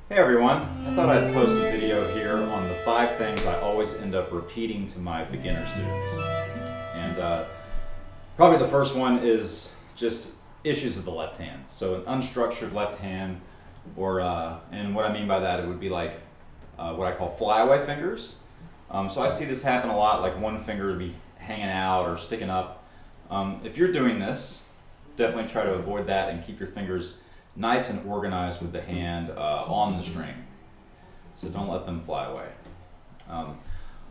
Hey everyone, I thought I'd post a video here on the 5 things I always end up repeating to my beginner students. And probably the first one is just issues with the left hand. So an unstructured left hand, or and what I mean by that, it would be like what I call flyaway fingers. So I see this happen a lot, like one finger would be hanging out or sticking up. If you're doing this, definitely try to avoid that and keep your fingers nice and organized with the hand on the string. So don't let them fly away.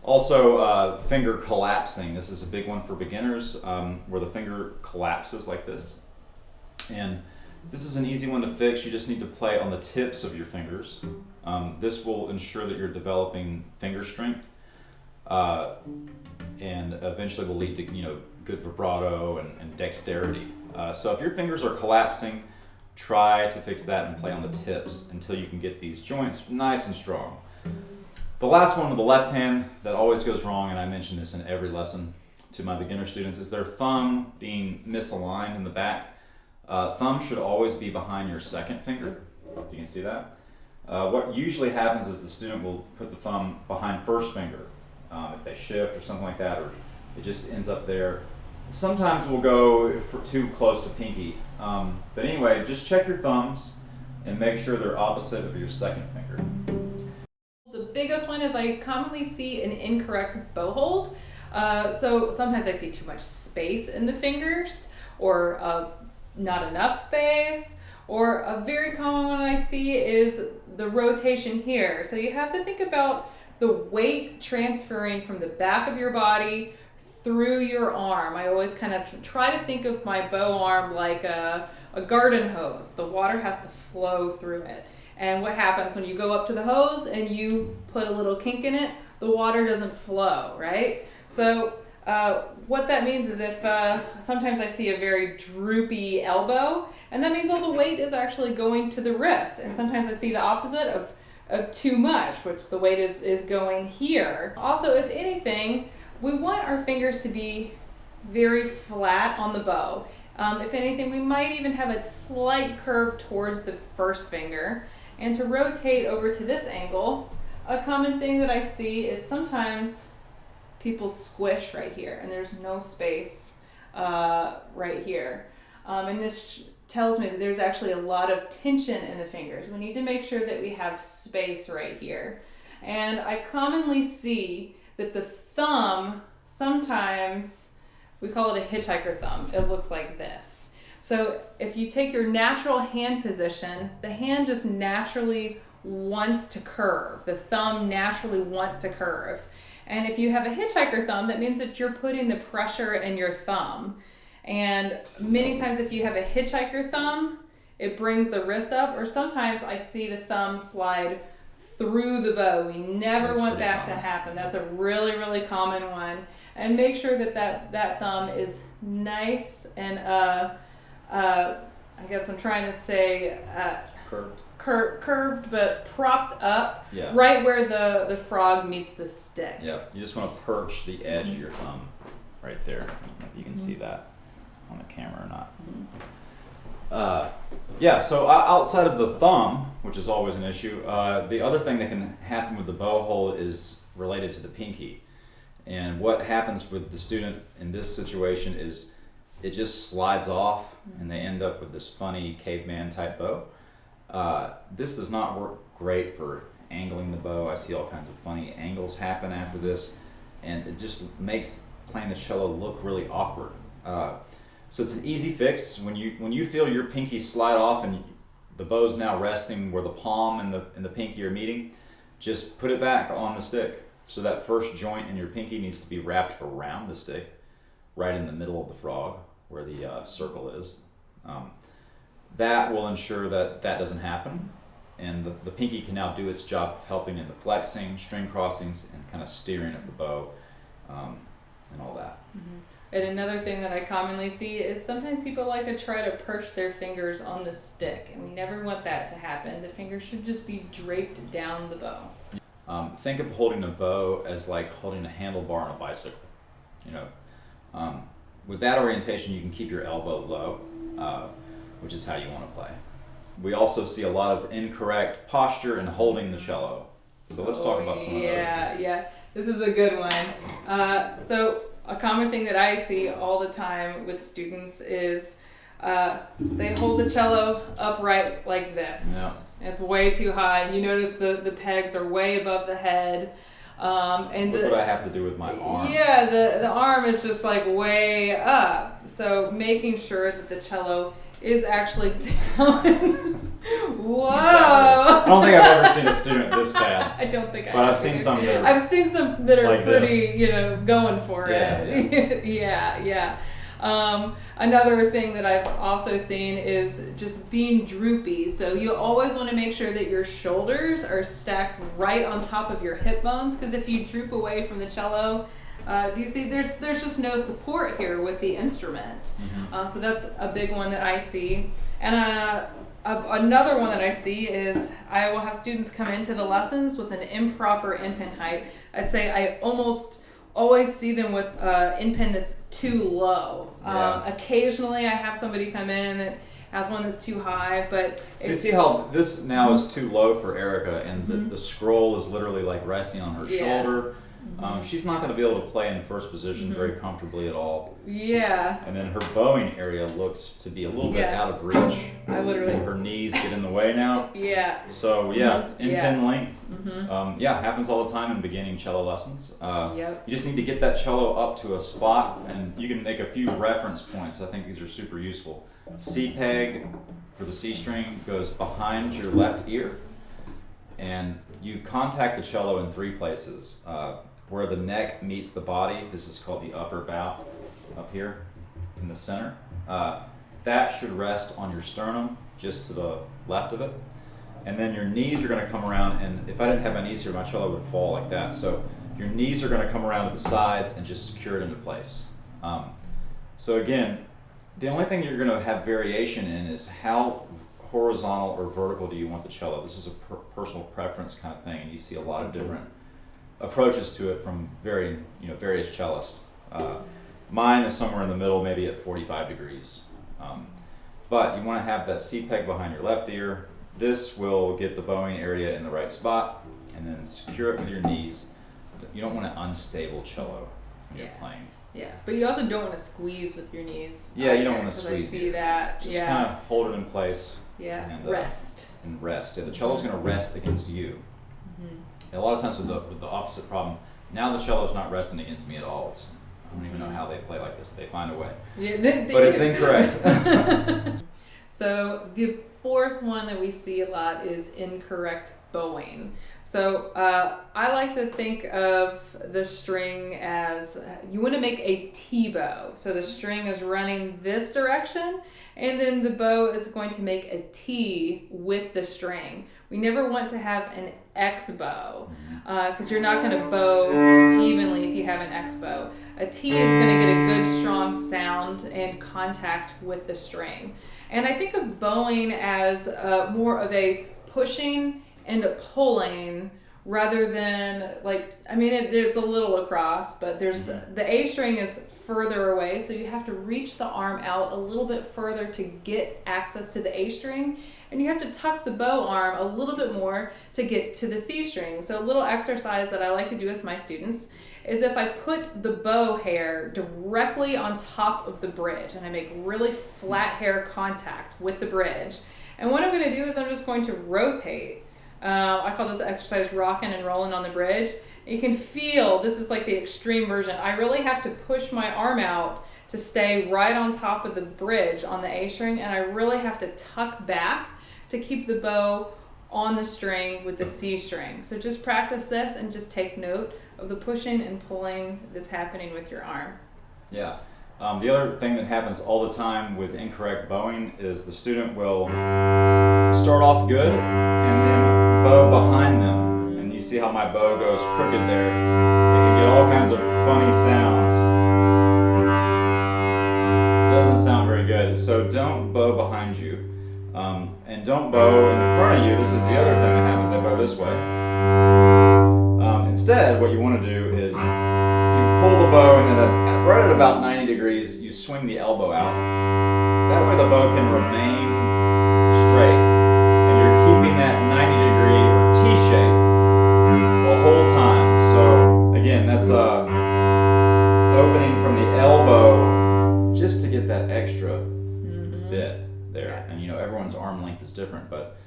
Also, finger collapsing. This is a big one for beginners, where the finger collapses like this. And this is an easy one to fix. You just need to play on the tips of your fingers. This will ensure that you're developing finger strength, and eventually will lead to good vibrato and dexterity. So if your fingers are collapsing, try to fix that and play on the tips until you can get these joints nice and strong. The last one with the left hand that always goes wrong, and I mention this in every lesson to my beginner students, is their thumb being misaligned in the back. Thumb should always be behind your second finger, if you can see that. What usually happens is the student will put the thumb behind first finger if they shift or something like that, or it just ends up there. Sometimes we'll go too close to pinky. But anyway, just check your thumbs and make sure they're opposite of your second finger. The biggest one is I commonly see an incorrect bow hold. So sometimes I see too much space in the fingers, or not enough space, or a very common one I see is the rotation here. So you have to think about the weight transferring from the back of your body through your arm. I always kind of try to think of my bow arm like a garden hose. The water has to flow through it. And what happens when you go up to the hose and you put a little kink in it, the water doesn't flow, right? So what that means is if sometimes I see a very droopy elbow, and that means all the weight is actually going to the wrist. And sometimes I see the opposite of too much, which the weight is going here. Also, if anything, we want our fingers to be very flat on the bow. If anything, we might even have a slight curve towards the first finger. And to rotate over to this angle, a common thing that I see is sometimes people squish right here and there's no space right here. And this tells me that there's actually a lot of tension in the fingers. We need to make sure that we have space right here. And I commonly see that the thumb, sometimes we call it a hitchhiker thumb. It looks like this. So if you take your natural hand position, the hand just naturally wants to curve. The thumb naturally wants to curve. And if you have a hitchhiker thumb, that means that you're putting the pressure in your thumb. And many times if you have a hitchhiker thumb, it brings the wrist up, or sometimes I see the thumb slide through the bow. We never want that to happen. That's a really, really common one. And make sure that that thumb is nice and I guess I'm trying to say curved, but propped up, right where the frog meets the stick. Yeah, you just want to perch the edge of your thumb right there. I don't know if you can see that on the camera or not. Yeah, so outside of the thumb, which is always an issue, the other thing that can happen with the bow hold is related to the pinky. And what happens with the student in this situation is it just slides off and they end up with this funny caveman type bow. This does not work great for angling the bow. I see all kinds of funny angles happen after this, and it just makes playing the cello look really awkward. So it's an easy fix. When you feel your pinky slide off and the bow's now resting where the palm and the pinky are meeting, just put it back on the stick. So that first joint in your pinky needs to be wrapped around the stick, right in the middle of the frog where the circle is. That will ensure that doesn't happen, and the pinky can now do its job of helping in the flexing, string crossings, and kind of steering of the bow, and all that. Mm-hmm. And another thing that I commonly see is sometimes people like to try to perch their fingers on the stick, and we never want that to happen. The fingers should just be draped down the bow. Think of holding a bow as like holding a handlebar on a bicycle. With that orientation, you can keep your elbow low, which is how you want to play. We also see a lot of incorrect posture and holding the cello. So let's talk about some of those. Yeah. This is a good one. So a common thing that I see all the time with students is they hold the cello upright like this. Yeah. It's way too high. You notice the pegs are way above the head. And Look what I have to do with my arm. Yeah, the arm is just like way up. So making sure that the cello is actually down. Whoa! Exactly. I don't think I've ever seen a student this bad. I don't think I have. But I've seen some that are, I've seen some that are like pretty, this. Going for it. Yeah. Another thing that I've also seen is just being droopy. So you always want to make sure that your shoulders are stacked right on top of your hip bones, because if you droop away from the cello, do you see there's just no support here with the instrument. Mm-hmm. So that's a big one that I see. And another one that I see is I will have students come into the lessons with an improper in pin height. I'd say I almost always see them with in pin that's too low. Occasionally I have somebody come in that has one that's too high, but so you see how this now is too low for Erica, and the scroll is literally like resting on her shoulder. She's not going to be able to play in first position very comfortably at all. Yeah. And then her bowing area looks to be a little bit out of reach. I literally. Her knees get in the way now. Yeah. So in-pin length. Happens all the time in beginning cello lessons. You just need to get that cello up to a spot, and you can make a few reference points. I think these are super useful. C peg for the C string goes behind your left ear, and you contact the cello in 3 places. Where the neck meets the body, this is called the upper bow, up here in the center. That should rest on your sternum, just to the left of it. And then your knees are going to come around, and if I didn't have my knees here, my cello would fall like that. So your knees are going to come around to the sides and just secure it into place. So again, the only thing you're going to have variation in is how horizontal or vertical do you want the cello. This is a personal preference kind of thing, and you see a lot of different approaches to it from various cellists. Mine is somewhere in the middle, maybe at 45 degrees. But you want to have that C peg behind your left ear. This will get the bowing area in the right spot, and then secure it with your knees. You don't want an unstable cello when you're playing. Yeah, but you also don't want to squeeze with your knees. Yeah, you don't want to squeeze. I see that. Just kind of hold it in place. Yeah, and rest. And rest. Yeah, the cello's going to rest against you. And a lot of times with the opposite problem, now the cello's not resting against me at all. I don't even know how they play like this. They find a way. Yeah, but it's incorrect. So the fourth one that we see a lot is incorrect bowing. So I like to think of the string as you want to make a T-bow. So the string is running this direction, and then the bow is going to make a T with the string. We never want to have an X bow because you're not going to bow evenly if you have an X bow. A T is going to get a good strong sound and contact with the string. And I think of bowing as more of a pushing and a pulling rather than there's a little across, but there's the A string is further away, so you have to reach the arm out a little bit further to get access to the A string, and you have to tuck the bow arm a little bit more to get to the C string. So a little exercise that I like to do with my students is if I put the bow hair directly on top of the bridge and I make really flat hair contact with the bridge, and what I'm going to do is I'm just going to rotate. I call this exercise rocking and rolling on the bridge. You can feel, this is like the extreme version. I really have to push my arm out to stay right on top of the bridge on the A string, and I really have to tuck back to keep the bow on the string with the C string. So just practice this and just take note of the pushing and pulling that's happening with your arm. Yeah. The other thing that happens all the time with incorrect bowing is the student will start off good, and then bow behind them, and you see how my bow goes crooked there. They can get all kinds of funny sounds. It doesn't sound very good, so don't bow behind you. And don't bow in front of you. This is the other thing that happens. They bow this way. Instead, what you want to do is you pull the bow, and then right at about 90 degrees, you swing the elbow out. That way the bow can remain straight. opening from the elbow just to get that extra bit there. Yeah. And everyone's arm length is different, but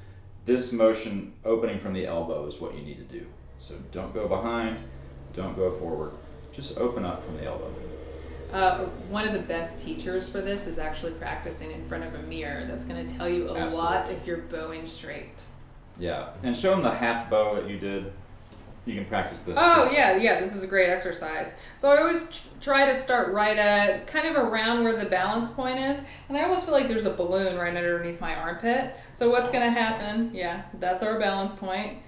this motion opening from the elbow is what you need to do. So don't go behind, don't go forward, just open up from the elbow. One of the best teachers for this is actually practicing in front of a mirror. That's going to tell you a Absolutely. lot if you're bowing straight. Yeah, and show them the half bow that you did. You can practice this. Oh, too. yeah, this is a great exercise. So I always try to start right at kind of around where the balance point is, and I always feel like there's a balloon right underneath my armpit. So what's going to happen, that's our balance point,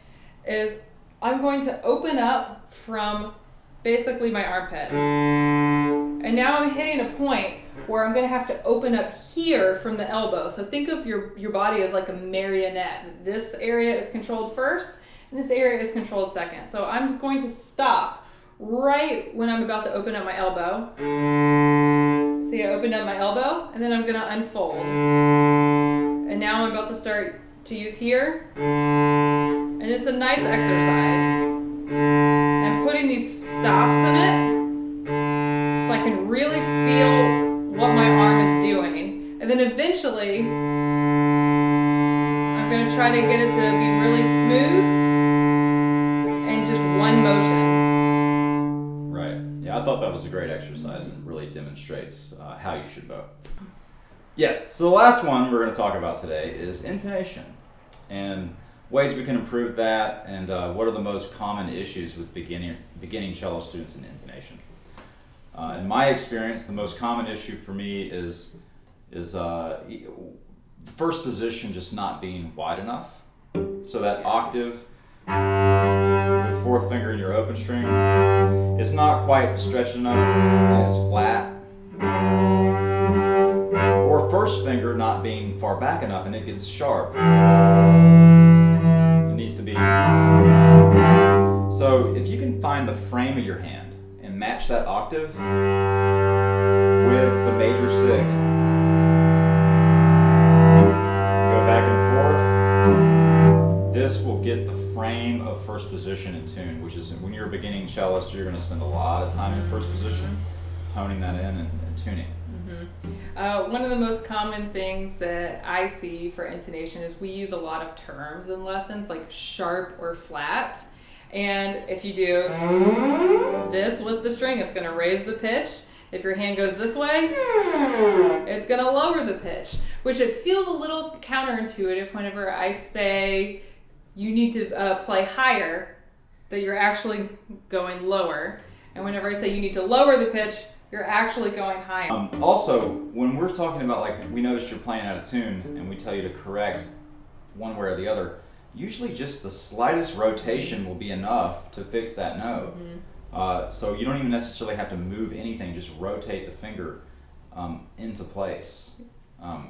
is I'm going to open up from basically my armpit. And now I'm hitting a point where I'm going to have to open up here from the elbow. So think of your body as like a marionette. This area is controlled first, and this area is controlled second. So I'm going to stop right when I'm about to open up my elbow. See, I opened up my elbow, and then I'm going to unfold. And now I'm about to start to use here. And it's a nice exercise. I'm putting these stops in it so I can really feel what my arm is doing. And then eventually, I'm going to try to get it to be really smooth and just one motion. Right. Yeah, I thought that was a great exercise and really demonstrates how you should bow. Yes, so the last one we're going to talk about today is intonation and ways we can improve that, and what are the most common issues with beginning cello students in intonation. In my experience, the most common issue for me is the first position just not being wide enough. So that octave with fourth finger in your open string is not quite stretched enough, and it's flat. Or first finger not being far back enough and it gets sharp. It needs to be. So if you can find the frame of your hand and match that octave with the major sixth, go back and forth, this will get the frame of first position in tune, which is when you're a beginning cellist, you're going to spend a lot of time in first position, honing that in and tuning. One of the most common things that I see for intonation is we use a lot of terms in lessons like sharp or flat. And if you do this with the string, it's going to raise the pitch. If your hand goes this way, it's going to lower the pitch, which it feels a little counterintuitive whenever I say you need to play higher, that you're actually going lower. And whenever I say you need to lower the pitch, you're actually going higher. Also, when we're talking about, like, we notice you're playing out of tune and we tell you to correct one way or the other, usually just the slightest rotation will be enough to fix that note. So you don't even necessarily have to move anything, just rotate the finger into place.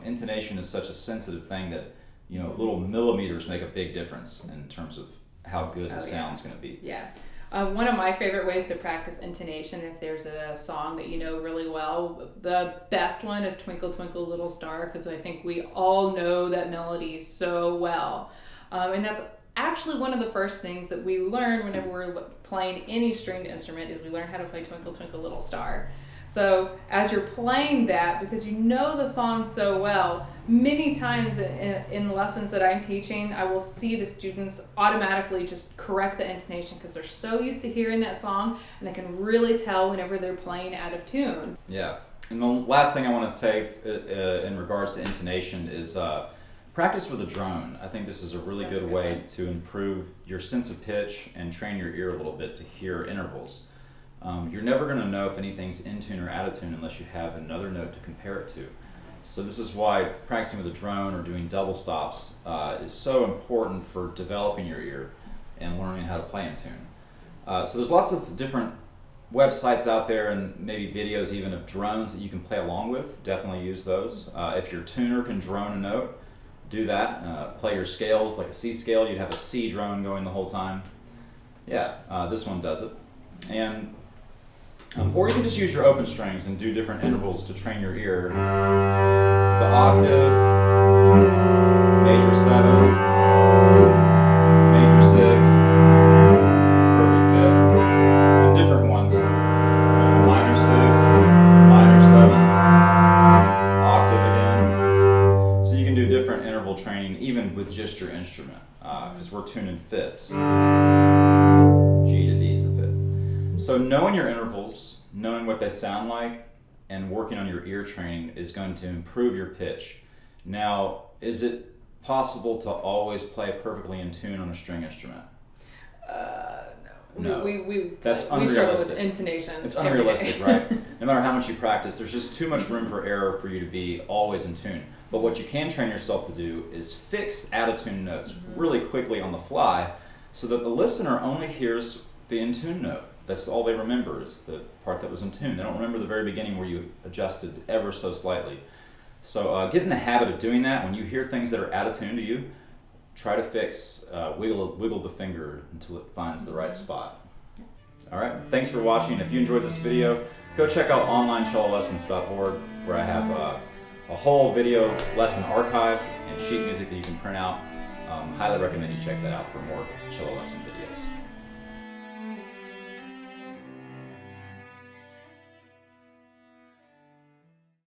Intonation is such a sensitive thing that, little millimeters make a big difference in terms of how good the sound's going to be. Yeah. One of my favorite ways to practice intonation, if there's a song that you know really well, the best one is Twinkle Twinkle Little Star, because I think we all know that melody so well. And that's actually one of the first things that we learn whenever we're playing any stringed instrument, is we learn how to play Twinkle Twinkle Little Star. So as you're playing that, because you know the song so well, many times in lessons that I'm teaching, I will see the students automatically just correct the intonation because they're so used to hearing that song, and they can really tell whenever they're playing out of tune. Yeah. And the last thing I want to say in regards to intonation is practice with a drone. I think this is a really good way to improve your sense of pitch and train your ear a little bit to hear intervals. You're never going to know if anything's in tune or out of tune unless you have another note to compare it to. So this is why practicing with a drone or doing double stops is so important for developing your ear and learning how to play in tune. So there's lots of different websites out there and maybe videos even of drones that you can play along with. Definitely use those. If your tuner can drone a note, do that. Play your scales like a C scale. You'd have a C drone going the whole time. Yeah, this one does it. And or you can just use your open strings and do different intervals to train your ear. The octave, major seventh, major sixth, perfect fifth, and different ones. Minor sixth, fifths. G to D is the fifth. So knowing your intervals, knowing what they sound like, and working on your ear training is going to improve your pitch. Now, is it possible to always play perfectly in tune on a string instrument? No. We That's struggle with unrealistic. intonation. It's unrealistic, right? No matter how much you practice, there's just too much room for error for you to be always in tune. But what you can train yourself to do is fix out-of-tune notes really quickly on the fly so that the listener only hears the in-tune note. That's all they remember, is the part that was in tune. They don't remember the very beginning where you adjusted ever so slightly. So get in the habit of doing that. When you hear things that are out of tune to you, try to fix, wiggle the finger until it finds the right spot. All right, thanks for watching. If you enjoyed this video, go check out onlinecellolessons.org, where I have a whole video lesson archive and sheet music that you can print out. Highly recommend you check that out for more cello lesson videos.